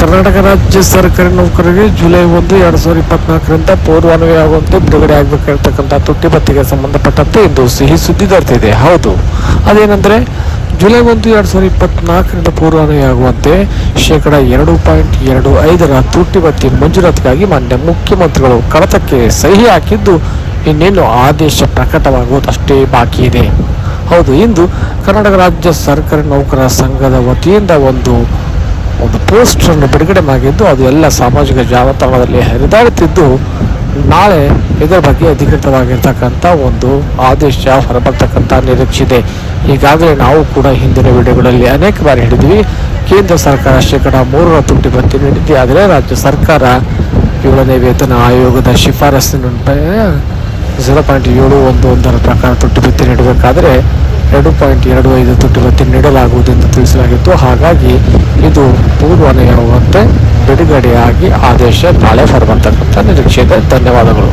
ಕರ್ನಾಟಕ ರಾಜ್ಯ ಸರ್ಕಾರಿ ನೌಕರರಿಗೆ ಜುಲೈ 1, 2024ರಿಂದ ಪೂರ್ವಾನ್ವಯವಾಗುವಂತೆ ಬಿಡುಗಡೆ ಆಗಬೇಕಾಗಿರ್ತಕ್ಕಂಥ ತುಟ್ಟಿ ಭತ್ಯೆಗೆ ಸಂಬಂಧಪಟ್ಟಂತೆ ಇಂದು ಸಿಹಿ ಸುದ್ದಿ ದೊರೆತಿದೆ. ಹೌದು, ಅದೇನೆಂದರೆ ಜುಲೈ 1, 2024ರಿಂದ ಪೂರ್ವಾನ್ವಯವಾಗುವಂತೆ ಶೇಕಡ 2.25 ತುಟ್ಟಿ ಭತ್ಯೆ ಮಂಜೂರಾತಿಗಾಗಿ ಮಾನ್ಯ ಮುಖ್ಯಮಂತ್ರಿಗಳು ಕಡತಕ್ಕೆ ಸಹಿ ಹಾಕಿದ್ದು ಇನ್ನೇನು ಆದೇಶ ಪ್ರಕಟವಾಗುವುದಷ್ಟೇ ಬಾಕಿ ಇದೆ. ಹೌದು, ಇಂದು ಕರ್ನಾಟಕ ರಾಜ್ಯ ಸರ್ಕಾರಿ ನೌಕರರ ಸಂಘದ ವತಿಯಿಂದ ಒಂದು ಪೋಸ್ಟರ್ ಅನ್ನು ಬಿಡುಗಡೆ ಮಾಡಿದ್ದು ಅದು ಎಲ್ಲ ಸಾಮಾಜಿಕ ಜಾಲತಾಣದಲ್ಲಿ ಹರಿದಾಡುತ್ತಿದ್ದು, ನಾಳೆ ಇದರ ಬಗ್ಗೆ ಅಧಿಕೃತವಾಗಿರ್ತಕ್ಕಂಥ ಒಂದು ಆದೇಶ ಹೊರಬರ್ತಕ್ಕಂಥ ನಿರೀಕ್ಷೆ ಇದೆ. ಈಗಾಗಲೇ ನಾವು ಕೂಡ ಹಿಂದಿನ ವಿಡಿಯೋಗಳಲ್ಲಿ ಅನೇಕ ಬಾರಿ ಹೇಳಿದ್ವಿ, ಕೇಂದ್ರ ಸರ್ಕಾರ ಶೇಕಡ 3 ತುಟ್ಟಿ ಭತ್ಯೆ ನೀಡಿದೆ. ಆದರೆ ರಾಜ್ಯ ಸರ್ಕಾರ 7ನೇ ವೇತನ ಆಯೋಗದ ಶಿಫಾರಸ್ಸಿನ 0.711 ಪ್ರಕಾರ ತುಟ್ಟಿ ಭತ್ಯೆ ನೀಡಬೇಕಾದರೆ 2.25 ತುಟ್ಟಿ ಭತ್ಯೆ ನೀಡಲಾಗುವುದು ಎಂದು ತಿಳಿಸಲಾಗಿತ್ತು. ಹಾಗಾಗಿ ಇದು ಪೂರ್ವಾನ್ವಯವಾಗುವಂತೆ ಬಿಡುಗಡೆಯಾಗಿ ಆದೇಶ ನಾಳೆ ಹೊರಬರ್ತಕ್ಕಂಥ ನಿರೀಕ್ಷೆ ಇದೆ. ಧನ್ಯವಾದಗಳು.